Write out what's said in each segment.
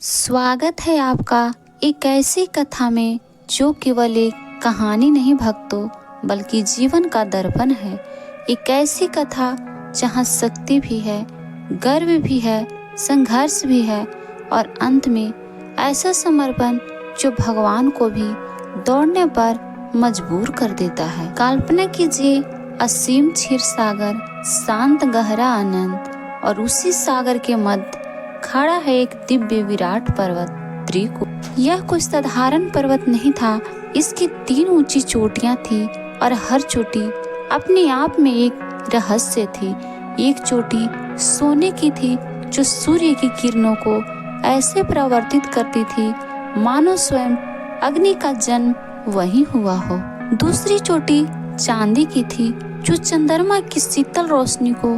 स्वागत है आपका एक ऐसी कथा में जो केवल एक कहानी नहीं भक्तों, बल्कि जीवन का दर्पण है। एक ऐसी कथा जहाँ शक्ति भी है, गर्व भी है, संघर्ष भी है और अंत में ऐसा समर्पण जो भगवान को भी दौड़ने पर मजबूर कर देता है। कल्पना कीजिए असीम क्षीर सागर, शांत गहरा आनंद, और उसी सागर के मध्य खड़ा है एक दिव्य विराट पर्वत त्रिकूट। यह कोई साधारण पर्वत नहीं था। इसकी 3 ऊंची चोटियां थी और हर चोटी अपने आप में एक रहस्य थी। एक चोटी सोने की थी जो सूर्य की किरणों को ऐसे परावर्तित करती थी मानो स्वयं अग्नि का जन्म वहीं हुआ हो। दूसरी चोटी चांदी की थी जो चंद्रमा की शीतल रोशनी को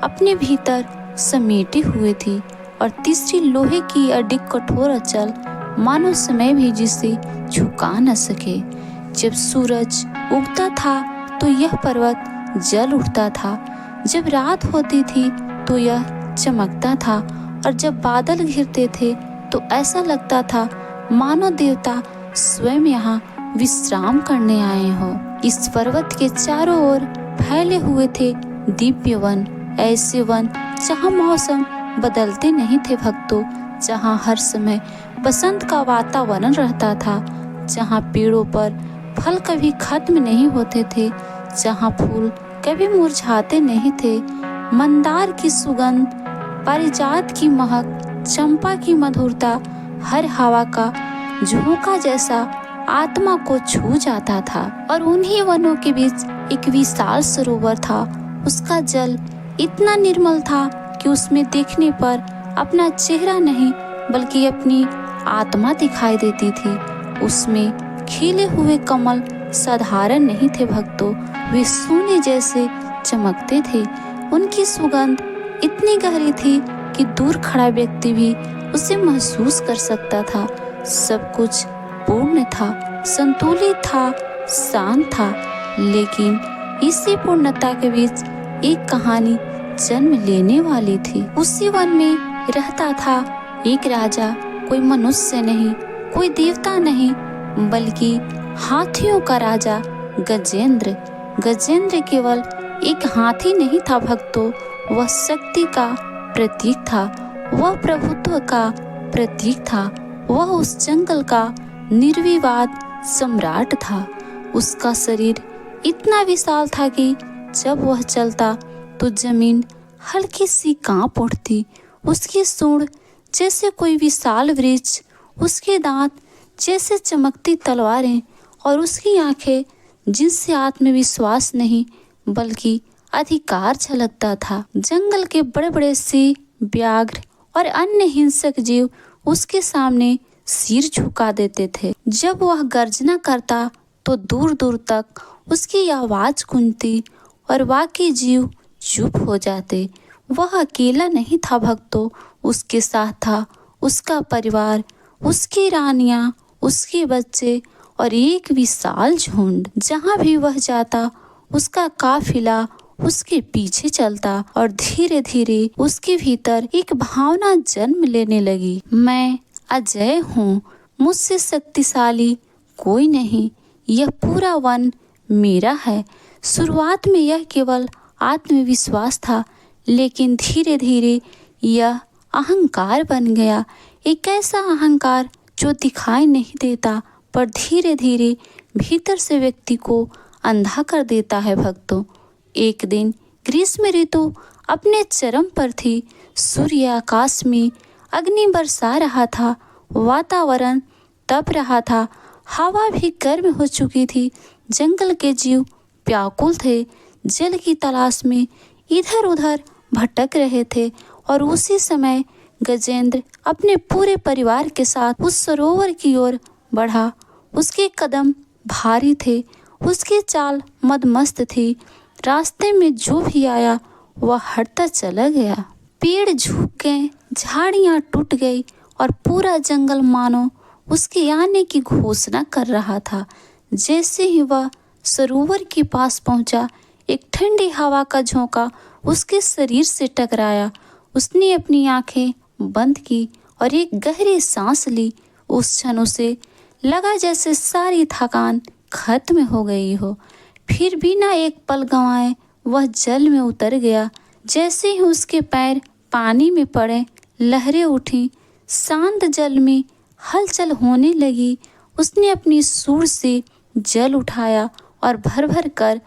अपने भीतर समेटे हुए थी। और तीसरी लोहे की अडिग कठोर अचल मानो समय भी जिसे झुका न सके। जब सूरज उगता था तो यह पर्वत जल उठता था, जब रात होती थी तो यह चमकता था, और जब बादल घिरते थे तो ऐसा लगता था मानो देवता स्वयं यहाँ विश्राम करने आए हो। इस पर्वत के चारों ओर फैले हुए थे दिव्य वन, ऐसे वन जहाँ मौसम बदलते नहीं थे भक्तों, जहाँ हर समय बसंत का वातावरण रहता था, जहाँ पेड़ों पर फल कभी खत्म नहीं होते थे, जहाँ फूल कभी मुरझाते नहीं थे। मंदार की सुगंध, पारिजात की महक, चंपा की मधुरता हर हवा का झोंका जैसा आत्मा को छू जाता था। और उन्हीं वनों के बीच एक विशाल सरोवर था। उसका जल इतना निर्मल था कि उसमें देखने पर अपना चेहरा नहीं बल्कि अपनी आत्मा दिखाई देती थी। उसमें खिले हुए कमल साधारण नहीं थे भक्तों, वे सोने जैसे चमकते थे। उनकी सुगंध इतनी गहरी थी कि दूर खड़ा व्यक्ति भी उसे महसूस कर सकता था। सब कुछ पूर्ण था, संतुलित था, शांत था। लेकिन इसी पूर्णता के बीच एक कहानी जन्म लेने वाली थी। उसी वन में रहता था एक राजा, कोई मनुष्य नहीं, कोई देवता नहीं, बल्कि हाथियों का राजा गजेंद्र। गजेंद्र केवल एक हाथी नहीं था भक्तों, वह शक्ति का प्रतीक था, वह प्रभुत्व का प्रतीक था, वह उस जंगल का निर्विवाद सम्राट था। उसका शरीर इतना विशाल था कि जब वह चलता तो जमीन हल्की सी कांप उठती। उसकी सूंड जैसे कोई विशाल वृक्ष, उसके दांत जैसे चमकती तलवारें, और उसकी आंखें जिनसे आत्मविश्वास नहीं बल्कि अधिकार झलकता था। जंगल के बड़े बड़े सिंह, व्याघ्र और अन्य हिंसक जीव उसके सामने सिर झुका देते थे। जब वह गर्जना करता तो दूर दूर तक उसकी आवाज गूंजती और बाकी जीव चुप हो जाते। वह अकेला नहीं था भक्तों, उसके साथ था उसका परिवार, उसकी रानियां, उसके बच्चे और एक विशाल झुंड। जहां भी वह जाता उसका काफिला उसके पीछे चलता, और धीरे धीरे उसके भीतर एक भावना जन्म लेने लगी। मैं अजय हूँ, मुझसे शक्तिशाली कोई नहीं, यह पूरा वन मेरा है। शुरुआत में यह केवल आत्मविश्वास था, लेकिन धीरे धीरे यह अहंकार बन गया। एक ऐसा अहंकार जो दिखाई नहीं देता पर धीरे धीरे भीतर से व्यक्ति को अंधा कर देता है भक्तों। एक दिन ग्रीष्म ऋतु अपने चरम पर थी। सूर्य आकाश में अग्नि बरसा रहा था, वातावरण तप रहा था, हवा भी गर्म हो चुकी थी। जंगल के जीव व्याकुल थे, जल की तलाश में इधर उधर भटक रहे थे। और उसी समय गजेंद्र अपने पूरे परिवार के साथ उस सरोवर की ओर बढ़ा। उसके कदम भारी थे, उसकी चाल मदमस्त थी। रास्ते में जो भी आया वह हटता चला गया। पेड़ झुक गए, झाड़ियां टूट गई और पूरा जंगल मानो उसके आने की घोषणा कर रहा था। जैसे ही वह सरोवर के पास पहुंचा, एक ठंडी हवा का झोंका उसके शरीर से टकराया। उसने अपनी आंखें बंद की और एक गहरी सांस ली। उस क्षण उसे लगा जैसे सारी थकान खत्म हो गई हो। फिर बिना एक पल गंवाए वह जल में उतर गया। जैसे ही उसके पैर पानी में पड़े, लहरें उठी, शांत जल में हलचल होने लगी। उसने अपनी सूंड से जल उठाया और भर भर कर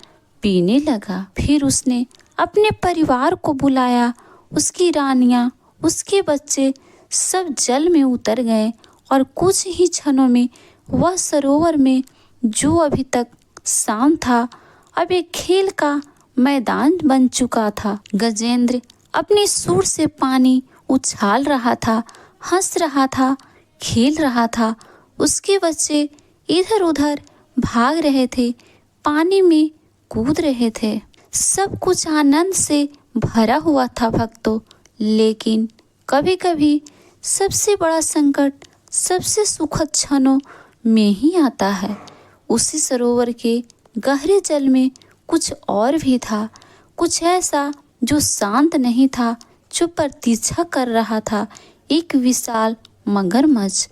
पीने लगा। फिर उसने अपने परिवार को बुलाया। उसकी रानियां, उसके बच्चे सब जल में उतर गए और कुछ ही क्षणों में वह सरोवर में, जो अभी तक शांत था, अब एक खेल का मैदान बन चुका था। गजेंद्र अपनी सूंड से पानी उछाल रहा था, हंस रहा था, खेल रहा था। उसके बच्चे इधर उधर भाग रहे थे, पानी में कूद रहे थे। सब कुछ आनंद से भरा हुआ था भक्तों। लेकिन कभी कभी सबसे बड़ा संकट सबसे सुखद क्षणों में ही आता है। उसी सरोवर के गहरे जल में कुछ और भी था, कुछ ऐसा जो शांत नहीं था, जो प्रतीक्षा कर रहा था। एक विशाल मगरमच्छ,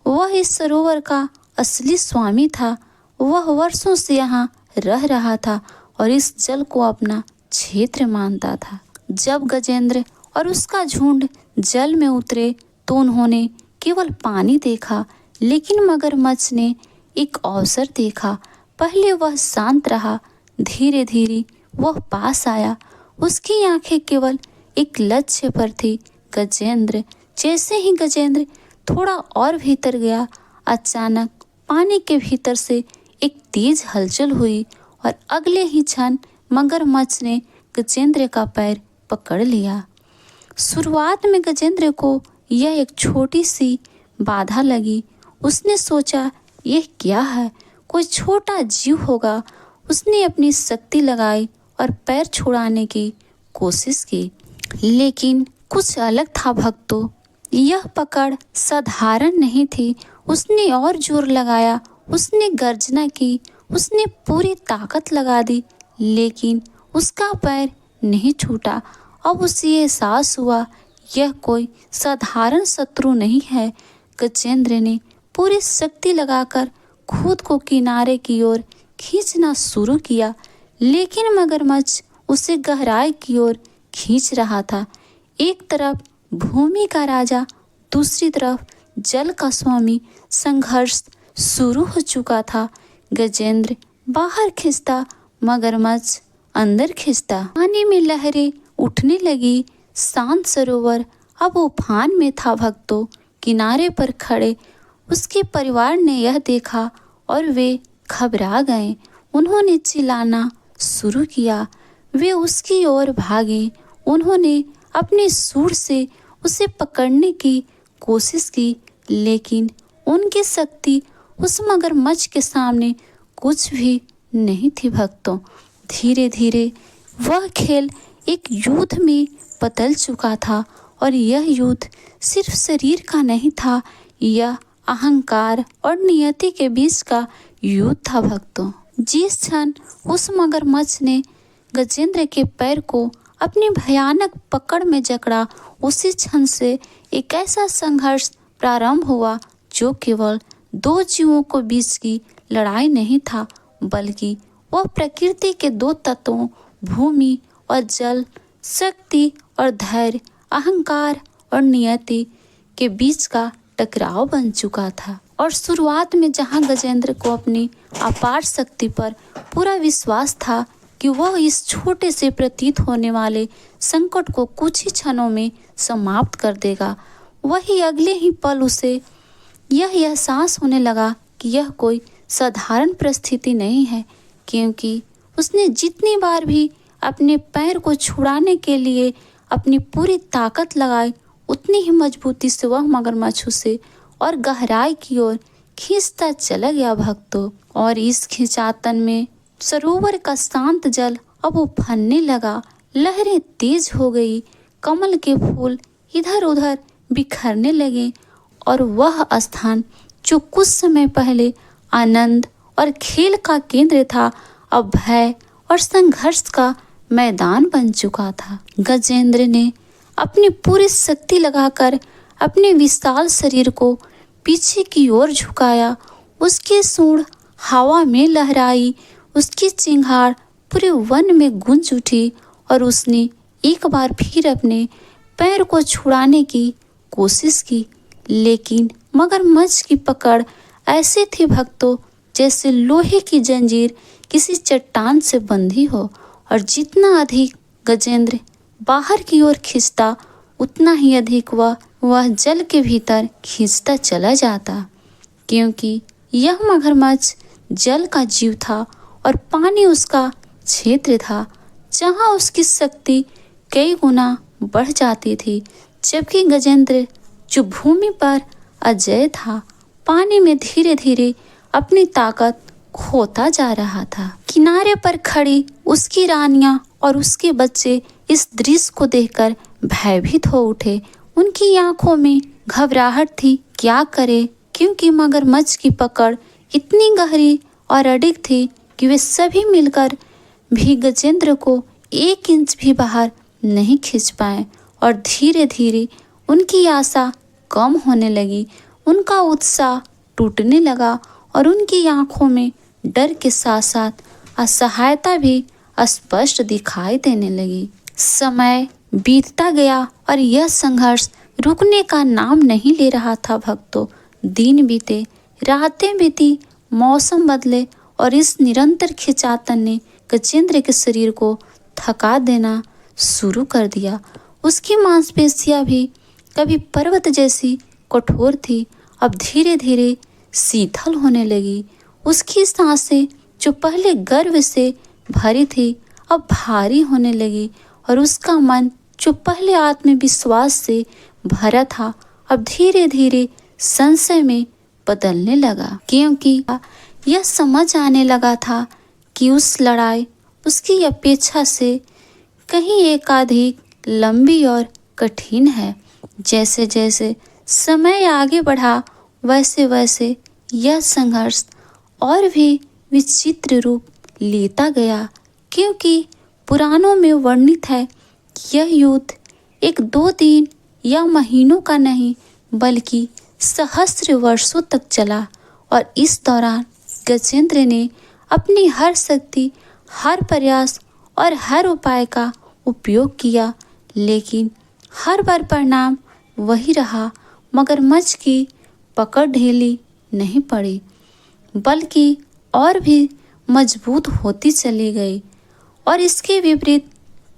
वह इस सरोवर का असली स्वामी था। वह वर्षों से यहाँ रह रहा था और इस जल को अपना क्षेत्र मानता था। जब गजेंद्र और उसका झुंड जल में उतरे तो उन्होंने केवल पानी देखा, लेकिन मगरमच्छ ने एक अवसर देखा। पहले वह शांत रहा, धीरे धीरे वह पास आया। उसकी आंखें केवल एक लक्ष्य पर थी, गजेंद्र। जैसे ही गजेंद्र थोड़ा और भीतर गया, अचानक पानी के भीतर से एक तेज हलचल हुई और अगले ही क्षण मगरमच्छ ने गजेंद्र का पैर पकड़ लिया। शुरुआत में गजेंद्र को यह एक छोटी सी बाधा लगी। उसने सोचा, यह क्या है, कोई छोटा जीव होगा। उसने अपनी शक्ति लगाई और पैर छुड़ाने की कोशिश की, लेकिन कुछ अलग था भक्तों। यह पकड़ साधारण नहीं थी। उसने और जोर लगाया, उसने गर्जना की, उसने पूरी ताकत लगा दी, लेकिन उसका पैर नहीं छूटा। अब उसे एहसास हुआ, यह कोई साधारण शत्रु नहीं है। गजेंद्र ने पूरी शक्ति लगाकर खुद को किनारे की ओर खींचना शुरू किया, लेकिन मगरमच्छ उसे गहराई की ओर खींच रहा था। एक तरफ भूमि का राजा, दूसरी तरफ जल का स्वामी। संघर्ष शुरू हो चुका था। गजेंद्र बाहर खींचता, मगरमच्छ अंदर खींचता। पानी में लहरें उठने लगी। शांत सरोवर अब उफान में था भक्तों। किनारे पर खड़े उसके परिवार ने यह देखा और वे घबरा गए। उन्होंने चिल्लाना शुरू किया, वे उसकी ओर भागे। उन्होंने अपनी सूंड से उसे पकड़ने की कोशिश की, लेकिन उनकी शक्ति उस मगरमच्छ के सामने कुछ भी नहीं थी भक्तों। धीरे धीरे वह खेल एक युद्ध में बदल चुका था, और यह युद्ध सिर्फ शरीर का नहीं था, यह अहंकार और नियति के बीच का युद्ध था भक्तों। जिस क्षण उस मगरमच्छ ने गजेंद्र के पैर को अपनी भयानक पकड़ में जकड़ा, उसी क्षण से एक ऐसा संघर्ष प्रारंभ हुआ जो केवल दो जीवों के बीच की लड़ाई नहीं था, बल्कि वह प्रकृति के दो तत्वों, भूमि और जल, शक्ति और धैर्य, अहंकार और नियति के बीच का टकराव बन चुका था। और शुरुआत में जहां गजेंद्र को अपनी अपार शक्ति पर पूरा विश्वास था कि वह इस छोटे से प्रतीत होने वाले संकट को कुछ ही क्षणों में समाप्त कर देगा, वही अगले ही पल उसे यह एहसास होने लगा कि यह कोई साधारण परिस्थिति नहीं है, क्योंकि उसने जितनी बार भी अपने पैर को छुड़ाने के लिए अपनी पूरी ताकत लगाई, उतनी ही मजबूती से वह मगरमच्छ उसे और गहराई की ओर खींचता चला गया भक्तों। और इस खिंचातन में सरोवर का शांत जल अब उफनने लगा। लहरें तेज हो गई, कमल के फूल इधर उधर बिखरने लगे, और वह स्थान जो कुछ समय पहले आनंद और खेल का केंद्र था, अब भय और संघर्ष का मैदान बन चुका था। गजेंद्र ने अपनी पूरी शक्ति लगाकर अपने विशाल शरीर को पीछे की ओर झुकाया। उसकी सूंड हवा में लहराई, उसकी चिंगार पूरे वन में गूंज उठी और उसने एक बार फिर अपने पैर को छुड़ाने की कोशिश की, लेकिन मगरमच्छ की पकड़ ऐसी थी भक्तों, जैसे लोहे की जंजीर किसी चट्टान से बंधी हो, और जितना अधिक गजेंद्र बाहर की ओर खींचता उतना ही अधिक वह जल के भीतर खींचता चला जाता, क्योंकि यह मगरमच्छ जल का जीव था और पानी उसका क्षेत्र था जहाँ उसकी शक्ति कई गुना बढ़ जाती थी। जबकि गजेंद्र जो भूमि पर अजेय था, पानी में धीरे धीरे अपनी ताकत खोता जा रहा था। किनारे पर खड़ी उसकी रानियां और उसके बच्चे इस दृश्य को देखकर भयभीत हो उठे। उनकी आंखों में घबराहट थी, क्या करे, क्योंकि मगरमच्छ की पकड़ इतनी गहरी और अडिग थी कि वे सभी मिलकर भी गजेंद्र को 1 इंच भी बाहर नहीं खींच पाए। और धीरे धीरे उनकी आशा कम होने लगी, उनका उत्साह टूटने लगा और उनकी आंखों में डर के साथ साथ असहायता भी स्पष्ट दिखाई देने लगी। समय बीतता गया और यह संघर्ष रुकने का नाम नहीं ले रहा था भक्तों। दिन बीते, रातें बीती, मौसम बदले और इस निरंतर खिंचातन ने गजेंद्र के शरीर को थका देना शुरू कर दिया। उसकी मांसपेशियां भी कभी पर्वत जैसी कठोर थी, अब धीरे धीरे शीतल होने लगी। उसकी सांसें जो पहले गर्व से भरी थी अब भारी होने लगी और उसका मन जो पहले आत्मविश्वास से भरा था अब धीरे धीरे संशय में बदलने लगा, क्योंकि यह समझ आने लगा था कि उस लड़ाई उसकी अपेक्षा से कहीं एकाधिक लंबी और कठिन है। जैसे जैसे समय आगे बढ़ा वैसे वैसे यह संघर्ष और भी विचित्र रूप लेता गया, क्योंकि पुराणों में वर्णित है कि यह युद्ध 1-2 दिन या महीनों का नहीं बल्कि सहस्र वर्षों तक चला। और इस दौरान गजेंद्र ने अपनी हर शक्ति, हर प्रयास और हर उपाय का उपयोग किया, लेकिन हर बार परिणाम वही रहा। मगरमच्छ की पकड़ ढीली नहीं पड़ी बल्कि और भी मजबूत होती चली गई, और इसके विपरीत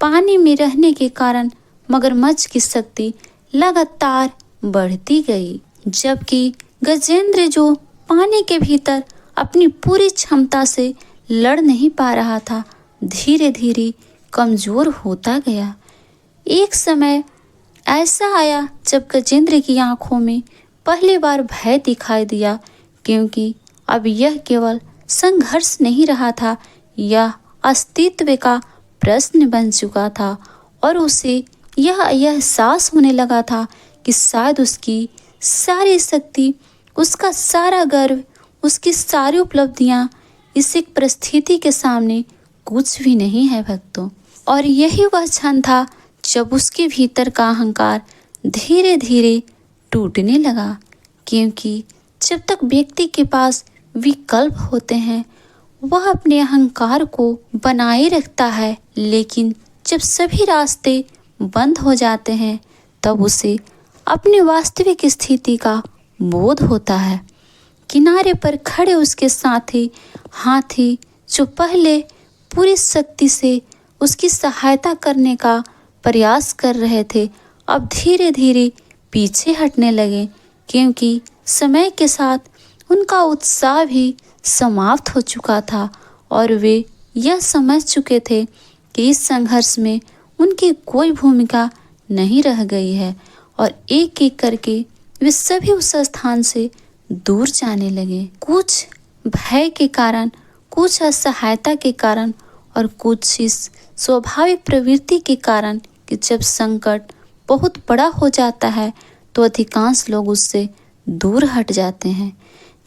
पानी में रहने के कारण मगरमच्छ की शक्ति लगातार बढ़ती गई। जबकि गजेंद्र जो पानी के भीतर अपनी पूरी क्षमता से लड़ नहीं पा रहा था, धीरे धीरे कमजोर होता गया। एक समय ऐसा आया जब गजेंद्र की आंखों में पहली बार भय दिखाई दिया, क्योंकि अब यह केवल संघर्ष नहीं रहा था, यह अस्तित्व का प्रश्न बन चुका था। और उसे यह एहसास होने लगा था कि शायद उसकी सारी शक्ति, उसका सारा गर्व, उसकी सारी उपलब्धियां इस एक परिस्थिति के सामने कुछ भी नहीं है भक्तों। और यही वह क्षण था जब उसके भीतर का अहंकार धीरे धीरे टूटने लगा, क्योंकि जब तक व्यक्ति के पास विकल्प होते हैं वह अपने अहंकार को बनाए रखता है, लेकिन जब सभी रास्ते बंद हो जाते हैं तब उसे अपनी वास्तविक स्थिति का बोध होता है। किनारे पर खड़े उसके साथी हाथी जो पहले पूरी शक्ति से उसकी सहायता करने का प्रयास कर रहे थे अब धीरे धीरे पीछे हटने लगे, क्योंकि समय के साथ उनका उत्साह भी समाप्त हो चुका था और वे यह समझ चुके थे कि इस संघर्ष में उनकी कोई भूमिका नहीं रह गई है। और एक एक करके वे सभी उस स्थान से दूर जाने लगे, कुछ भय के कारण, कुछ असहायता के कारण और कुछ इस स्वाभाविक प्रवृत्ति के कारण कि जब संकट बहुत बड़ा हो जाता है तो अधिकांश लोग उससे दूर हट जाते हैं।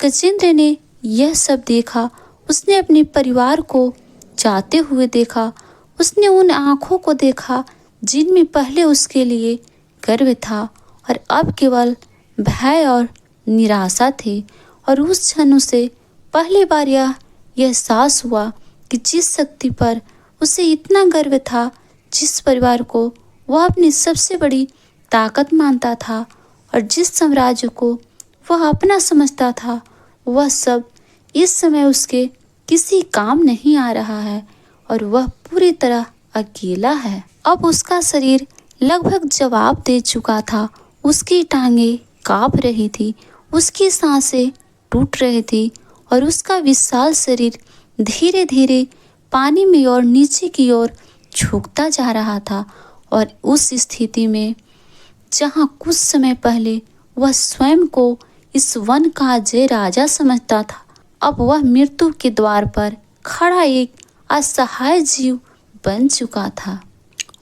गजेंद्र ने यह सब देखा, उसने अपने परिवार को जाते हुए देखा, उसने उन आँखों को देखा जिनमें पहले उसके लिए गर्व था और अब केवल भय और निराशा थी। और उस क्षण उसे पहली बार यह एहसास हुआ कि जिस शक्ति पर उसे इतना गर्व था, जिस परिवार को वह अपनी सबसे बड़ी ताकत मानता था और जिस साम्राज्य को वह अपना समझता था, वह सब इस समय उसके किसी काम नहीं आ रहा है और वह पूरी तरह अकेला है। अब उसका शरीर लगभग जवाब दे चुका था। उसकी टांगें कांप रही थी, उसकी सांसें टूट रही थी और उसका विशाल शरीर धीरे धीरे पानी में और नीचे की ओर झुकता जा रहा था। और उस स्थिति में जहाँ कुछ समय पहले वह स्वयं को इस वन का अजय राजा समझता था, अब वह मृत्यु के द्वार पर खड़ा एक असहाय जीव बन चुका था।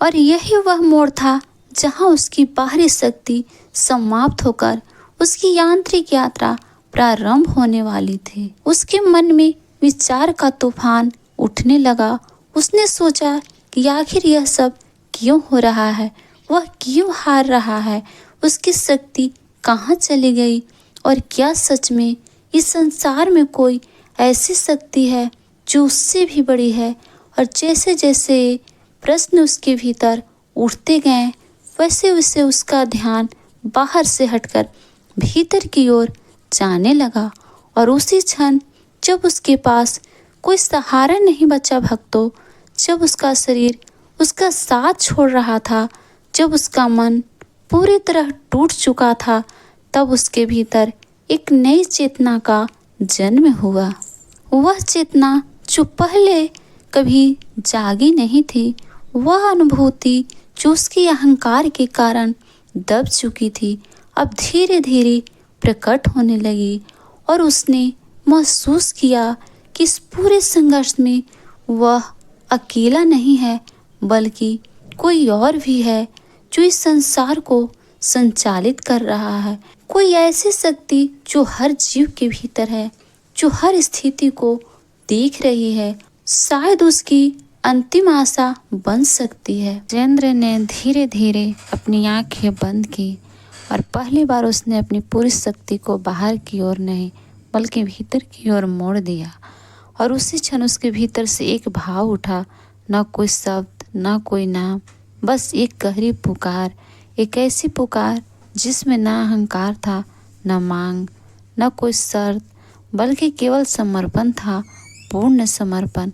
और यही वह मोड़ था जहाँ उसकी बाहरी शक्ति समाप्त होकर उसकी यांत्रिक यात्रा प्रारंभ होने वाली थी। उसके मन में विचार का तूफान उठने लगा। उसने सोचा कि आखिर यह सब क्यों हो रहा है, वह क्यों हार रहा है, उसकी शक्ति कहाँ चली गई और क्या सच में इस संसार में कोई ऐसी शक्ति है जो उससे भी बड़ी है। और जैसे जैसे प्रश्न उसके भीतर उठते गए, वैसे वैसे उसका ध्यान बाहर से हटकर भीतर की ओर जाने लगा। और उसी क्षण जब उसके पास कोई सहारा नहीं बचा भक्तों, जब उसका शरीर उसका साथ छोड़ रहा था, जब उसका मन पूरी तरह टूट चुका था, तब उसके भीतर एक नई चेतना का जन्म हुआ। वह चेतना जो पहले कभी जागी नहीं थी, वह अनुभूति जो उसकी अहंकार के कारण दब चुकी थी, अब धीरे धीरे प्रकट होने लगी। और उसने महसूस किया कि इस पूरे संघर्ष में वह अकेला नहीं है, बल्कि कोई और भी है जो इस संसार को संचालित कर रहा है। कोई ऐसी शक्ति जो हर जीव के भीतर है, जो हर स्थिति को देख रही है, शायद उसकी अंतिम आशा बन सकती है। जितेंद्र ने धीरे धीरे अपनी आंखें बंद की और पहली बार उसने अपनी पूरी शक्ति को बाहर की ओर नहीं बल्कि भीतर की ओर मोड़ दिया। और उसी क्षण उसके भीतर से एक भाव उठा, न कोई शब्द, न कोई नाम, बस एक गहरी पुकार, एक ऐसी पुकार जिसमें न अहंकार था, न मांग, न कोई शर्त, बल्कि केवल समर्पण था, पूर्ण समर्पण।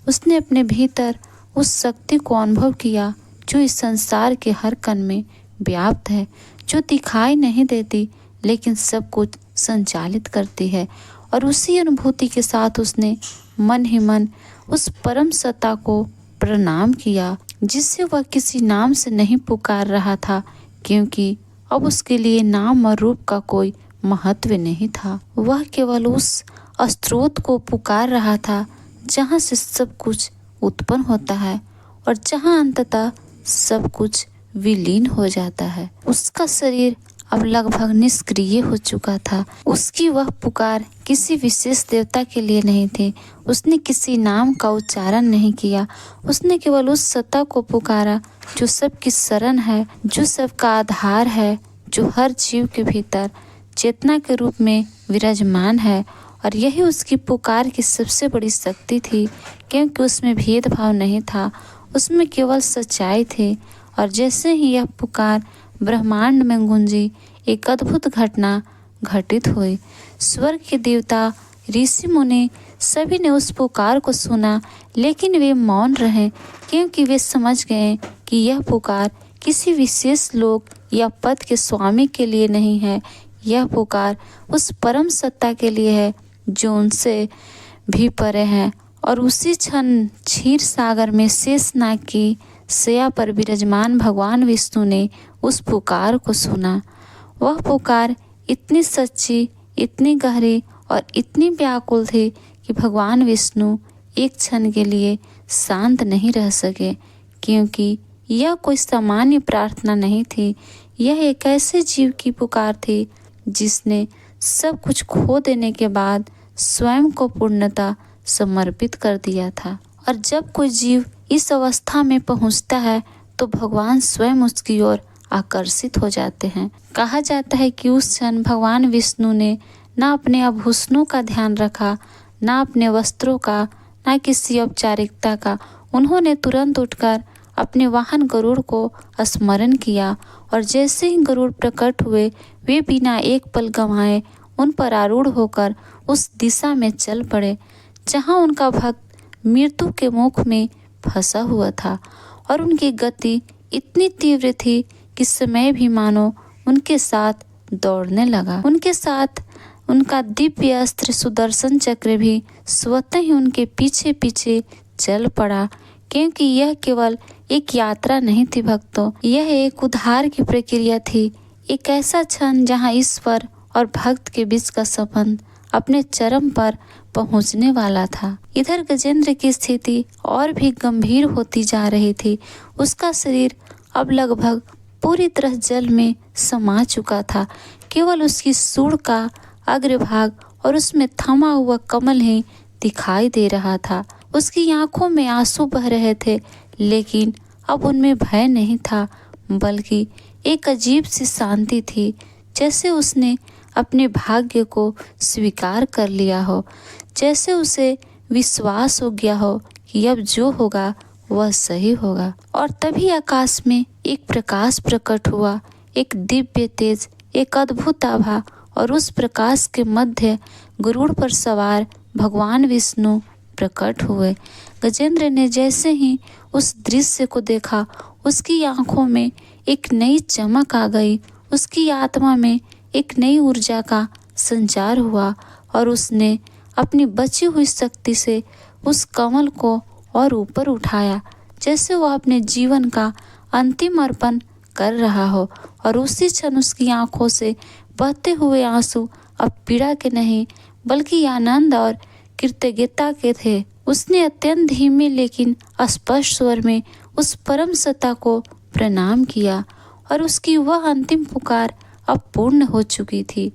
उसने अपने भीतर उस शक्ति को अनुभव किया जो इस संसार के हर कण में व्याप्त है, जो दिखाई नहीं देती लेकिन सब कुछ संचालित करती है। और उसी अनुभूति के साथ उसने मन ही मन उस परम सत्ता को प्रणाम किया जिससे वह किसी नाम से नहीं पुकार रहा था, क्योंकि अब उसके लिए नाम और रूप का कोई महत्व नहीं था। वह केवल उस स्रोत को पुकार रहा था जहाँ से सब कुछ उत्पन्न होता है और जहाँ अंततः सब कुछ विलीन हो जाता है। उसका शरीर अब लगभग निष्क्रिय हो चुका था। उसकी वह पुकार किसी विशेष देवता के लिए नहीं थी। उसने किसी नाम का उच्चारण नहीं किया। उसने केवल उस सत्ता को पुकारा जो सबकी शरण है, जो सबका आधार है, जो हर जीव के भीतर चेतना के रूप में विराजमान है। और यही उसकी पुकार की सबसे बड़ी शक्ति थी, क्योंकि उसमें भेदभाव नहीं था, उसमें केवल सच्चाई थी। और जैसे ही यह पुकार ब्रह्मांड में गूंजी, एक अद्भुत घटना घटित हुई। स्वर्ग के देवता, ऋषि मुनि सभी ने उस पुकार को सुना, लेकिन वे मौन रहे, क्योंकि वे समझ गए कि यह पुकार किसी विशेष लोक या पद के स्वामी के लिए नहीं है। यह पुकार उस परम सत्ता के लिए है जो उनसे भी परे है। और उसी क्षण क्षीर सागर में शेषनाग की शैया पर विराजमान भगवान विष्णु ने उस पुकार को सुना। वह पुकार इतनी सच्ची, इतनी गहरी और इतनी व्याकुल थी कि भगवान विष्णु एक क्षण के लिए शांत नहीं रह सके, क्योंकि यह कोई सामान्य प्रार्थना नहीं थी। यह एक ऐसे जीव की पुकार थी जिसने सब कुछ खो देने के बाद स्वयं को पूर्णतः समर्पित कर दिया था और जब कोई जीव इस अवस्था में पहुंचता है तो भगवान स्वयं उसकी ओर आकर्षित हो जाते हैं। कहा जाता है कि उस क्षण भगवान विष्णु ने न अपने आभूषणों का ध्यान रखा, न अपने वस्त्रों का, न किसी औपचारिकता का। उन्होंने तुरंत उठकर अपने वाहन गरुड़ को स्मरण किया और जैसे ही गरुड़ प्रकट हुए वे बिना एक पल गंवाए उन पर आरूढ़ होकर उस दिशा में चल पड़े जहां उनका भक्त मृत्यु के मुख में फंसा हुआ था। और उनकी गति इतनी तीव्र थी कि समय भी मानो उनके साथ दौड़ने लगा। उनके साथ उनका दिव्य अस्त्र सुदर्शन चक्र भी स्वतः ही उनके पीछे पीछे चल पड़ा, क्योंकि यह केवल एक यात्रा नहीं थी भक्तों, यह एक उद्धार की प्रक्रिया थी। एक ऐसा क्षण जहां ईश्वर और भक्त के बीच का संबंध अपने चरम पर पहुंचने वाला था। इधर गजेंद्र की स्थिति और भी गंभीर होती जा रही थी। उसका शरीर अब लगभग पूरी तरह जल में समा चुका था। केवल उसकी सूंड का अग्रभाग और उसमें थमा हुआ कमल ही दिखाई दे रहा था। उसकी आंखों में आंसू बह रहे थे, लेकिन अब उनमें भय नहीं था, बल्कि एक अजीब सी शांति थी, जैसे उसने अपने भाग्य को स्वीकार कर लिया हो, जैसे उसे विश्वास हो गया हो कि अब जो होगा वह सही होगा। और तभी आकाश में एक प्रकाश प्रकट हुआ, एक दिव्य तेज, एक अद्भुत आभा, और उस प्रकाश के मध्य गरुड़ पर सवार भगवान विष्णु प्रकट हुए। गजेंद्र ने जैसे ही उस दृश्य को देखा, उसकी आंखों में एक नई चमक आ गई, उसकी आत्मा में एक नई ऊर्जा का संचार हुआ और उसने अपनी बची हुई शक्ति से उस कमल को और ऊपर उठाया, जैसे वह अपने जीवन का अंतिम अर्पण कर रहा हो। और उसी क्षण उसकी आंखों से बहते हुए आंसू अब पीड़ा के नहीं बल्कि आनंद और कृतज्ञता के थे। उसने अत्यंत धीमे लेकिन स्पष्ट स्वर में उस परम सत्ता को प्रणाम किया और उसकी वह अंतिम पुकार अब पूर्ण हो चुकी थी,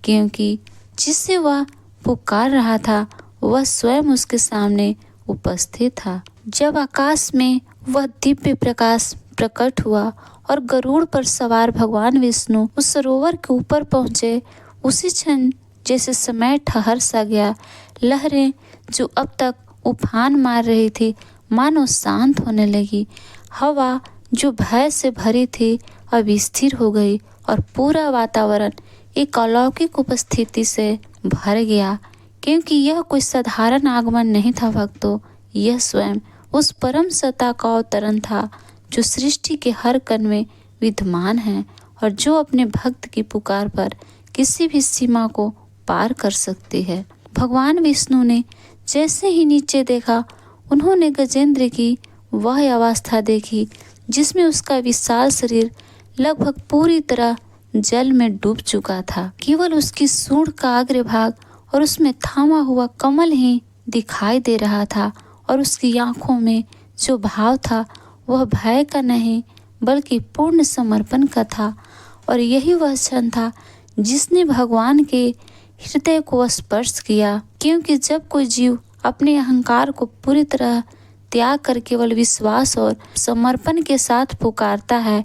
क्योंकि जिससे वह पुकार रहा था वह स्वयं उसके सामने उपस्थित था। जब आकाश में वह दिव्य प्रकाश प्रकट हुआ और गरुड़ पर सवार भगवान विष्णु उस सरोवर के ऊपर पहुंचे, उसी क्षण जैसे समय ठहर सा गया। लहरें जो अब तक उफान मार रही थी मानो शांत होने लगी। हवा जो भय से भरी थी अब स्थिर हो गई और पूरा वातावरण एक अलौकिक उपस्थिति से भर गया, क्योंकि यह कोई साधारण आगमन नहीं था भक्तों, यह स्वयं उस परम सत्ता का अवतरण था जो सृष्टि के हर कण में विद्यमान है और जो अपने भक्त की पुकार पर किसी भी सीमा को पार कर सकती है। भगवान विष्णु ने जैसे ही नीचे देखा, उन्होंने गजेंद्र की वह अवस्था देखी जिसमें उसका विशाल शरीर लगभग पूरी तरह जल में डूब चुका था। केवल उसकी सूंड का अग्रभाग और उसमें थामा हुआ कमल ही दिखाई दे रहा था और उसकी आंखों में जो भाव था वह भय का नहीं बल्कि पूर्ण समर्पण का था। और यही वह क्षण था जिसने भगवान के हृदय को स्पर्श किया, क्योंकि जब कोई जीव अपने अहंकार को पूरी तरह त्याग कर केवल विश्वास और समर्पण के साथ पुकारता है,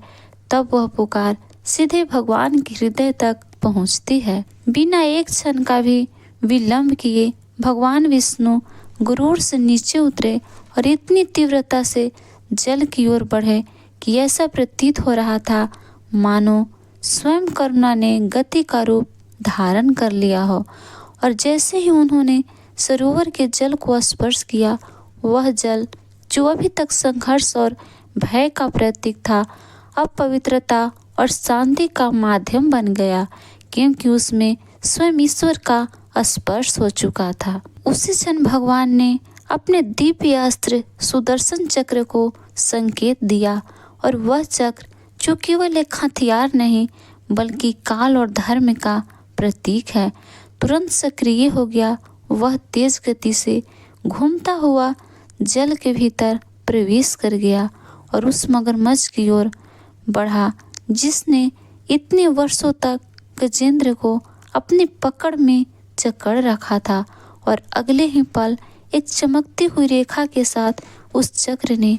तब वह पुकार सीधे भगवान के हृदय तक पहुंचती है। बिना एक क्षण का भी विलंब किए भगवान विष्णु गरुड़ से नीचे उतरे और इतनी तीव्रता से जल की ओर बढ़े कि ऐसा प्रतीत हो रहा था मानो स्वयं करुणा ने गति का रूप धारण कर लिया हो। और जैसे ही उन्होंने सरोवर के जल को स्पर्श किया, वह जल जो अभी तक संघर्ष और भय का प्रतीक था, अब पवित्रता और शांति का माध्यम बन गया, क्योंकि उसमें स्वयं ईश्वर का स्पर्श हो चुका था। उसी क्षण भगवान ने अपने दिव्य अस्त्र सुदर्शन चक्र को संकेत दिया और वह चक्र जो केवल एक हथियार नहीं बल्कि काल और धर्म का प्रतीक है, तुरंत सक्रिय हो गया। वह तेज गति से घूमता हुआ जल के भीतर प्रवेश कर गया और उस मगरमच्छ की ओर बढ़ा जिसने इतने वर्षों तक गजेंद्र को अपनी पकड़ में जकड़ रखा था। और अगले ही पल एक चमकती हुई रेखा के साथ उस चक्र ने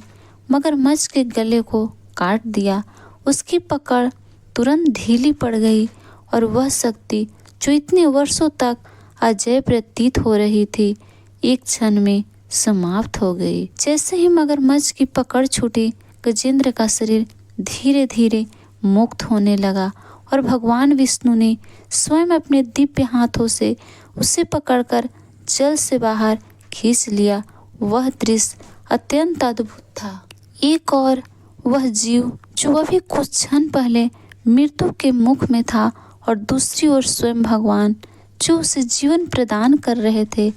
मगरमच्छ के गले को काट दिया। उसकी पकड़ तुरंत ढीली पड़ गई और वह शक्ति जो इतने वर्षों तक अजेय प्रतीत हो रही थी, एक क्षण में समाप्त हो गई। जैसे ही मगरमच्छ की पकड़ छूटी, गजेंद्र का शरीर धीरे धीरे मुक्त होने लगा और भगवान विष्णु ने स्वयं अपने दिव्य हाथों से उसे पकड़कर जल से बाहर खींच लिया। वह दृश्य अत्यंत अद्भुत था। एक और वह जीव जो अभी कुछ क्षण पहले मृत्यु के मुख में था और दूसरी ओर स्वयं भगवान जो उसे जीवन प्रदान कर रहे थे।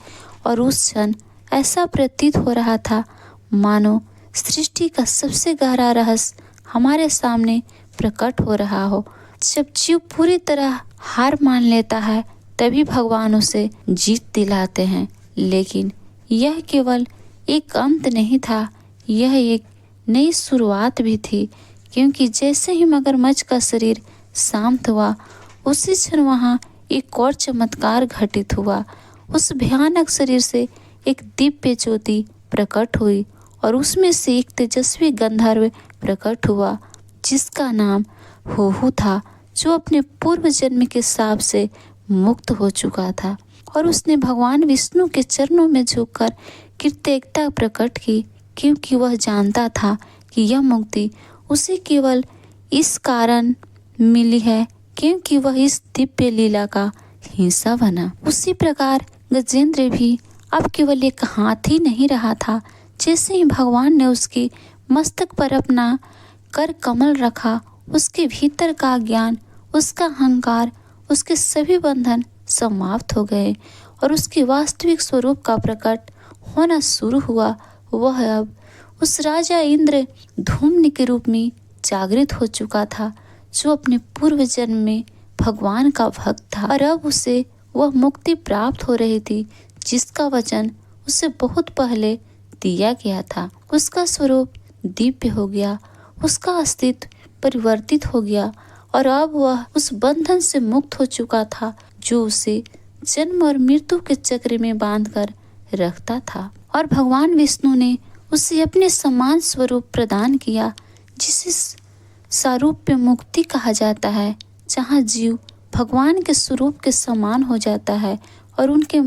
और उस क्षण ऐसा प्रतीत हो रहा था मानो सृष्टि का सबसे गहरा रहस्य हमारे सामने प्रकट हो रहा हो। जब जीव पूरी तरह हार मान लेता है तभी भगवान उसे जीत दिलाते हैं। लेकिन यह केवल एक अंत नहीं था, यह एक नई शुरुआत भी थी, क्योंकि जैसे ही मगरमच्छ का शरीर शांत हुआ, उसी क्षण वहाँ एक और चमत्कार घटित हुआ। उस भयानक शरीर से एक दिव्य ज्योति प्रकट हुई और उसमें से एक तेजस्वी गंधर्व प्रकट हुआ जिसका नाम होहू था, जो अपने पूर्व जन्म के शाप से मुक्त हो चुका था। और उसने भगवान विष्णु के चरणों में झुककर कृतज्ञता प्रकट की, क्योंकि वह जानता था कि यह मुक्ति उसे केवल इस कारण मिली है क्योंकि वह इस दिव्य लीला का हिस्सा बना। उसी प्रकार गजेंद्र भी अब केवल एक हाथी नहीं रहा था। जैसे ही भगवान ने उसकी मस्तक पर अपना कर कमल रखा, उसके भीतर का ज्ञान, उसका अहंकार, उसके सभी बंधन समाप्त हो गए और उसके वास्तविक स्वरूप का प्रकट होना शुरू हुआ। वह अब उस राजा इंद्र धूम्न के रूप में जागृत हो चुका था, जो अपने पूर्व जन्म में भगवान का भक्त था और अब उसे वह मुक्ति प्राप्त हो रही थी जिसका वचन उसे बहुत पहले दिया गया था। उसका स्वरूप दिव्य हो गया, उसका अस्तित्व परिवर्तित हो गया और अब वह उस बंधन से मुक्त हो चुका था जो उसे जन्म और मृत्यु के चक्र में बांधकर रखता था। और भगवान विष्णु ने उसे अपने समान स्वरूप प्रदान किया, जिसे सारूप्य मुक्ति कहा जाता है, जहाँ जीव भगवान के स्वरूप के समान हो जाता है और उनके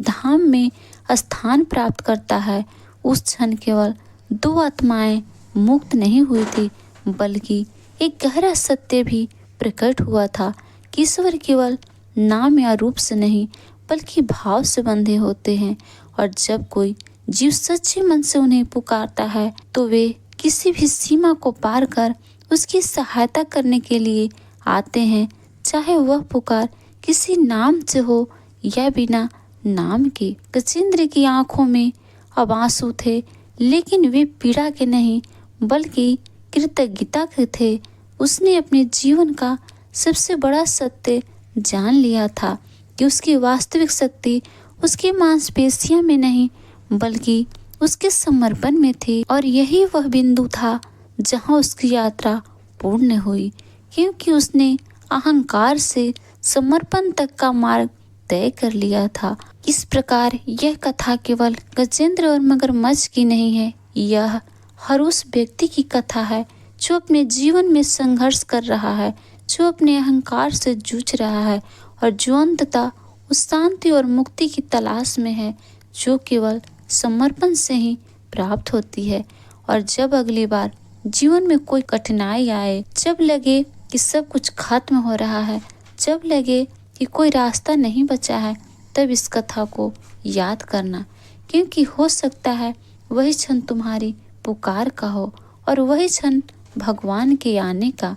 धाम में स्थान प्राप्त करता है। उस क्षण केवल दो आत्माएं मुक्त नहीं हुई थी, बल्कि एक गहरा सत्य भी प्रकट हुआ था कि ईश्वर केवल नाम या रूप से नहीं बल्कि भाव से बंधे होते हैं। और जब कोई जीव सच्चे मन से उन्हें पुकारता है तो वे किसी भी सीमा को पार कर उसकी सहायता करने के लिए आते हैं, चाहे वह पुकार किसी नाम से हो या बिना नाम के। गजेंद्र की आंखों में अब आंसू थे, लेकिन वे पीड़ा के नहीं बल्कि कृतज्ञता के थे। उसने अपने जीवन का सबसे बड़ा सत्य जान लिया था कि उसकी वास्तविक शक्ति उसकी मांसपेशियों में नहीं बल्कि उसके समर्पण में थी। और यही वह बिंदु था जहां उसकी यात्रा पूर्ण हुई, क्योंकि उसने अहंकार से समर्पण तक का मार्ग तय कर लिया था। इस प्रकार यह कथा केवल गजेंद्र और मगरमच्छ की नहीं है, यह हर उस व्यक्ति की कथा है जो अपने जीवन में संघर्ष कर रहा है, जो अपने अहंकार से जूझ रहा है और जो अंततः उस शांति और मुक्ति की तलाश में है जो केवल समर्पण से ही प्राप्त होती है। और जब अगली बार जीवन में कोई कठिनाई आए, जब लगे कि सब कुछ खत्म हो रहा है, जब लगे कि कोई रास्ता नहीं बचा है, तब इस कथा को याद करना, क्योंकि हो सकता है वही क्षण तुम्हारी पुकार का हो और वही क्षण भगवान के आने का।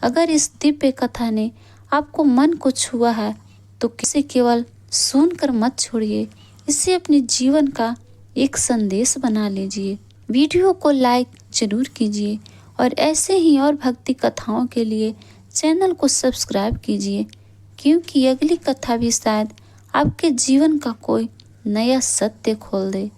अगर इस दिव्य कथा ने आपको मन को छुआ है तो इसे केवल सुनकर मत छोड़िए, इसे अपने जीवन का एक संदेश बना लीजिए। वीडियो को लाइक जरूर कीजिए और ऐसे ही और भक्ति कथाओं के लिए चैनल को सब्सक्राइब कीजिए, क्योंकि अगली कथा भी शायद आपके जीवन का कोई नया सत्य खोल दे।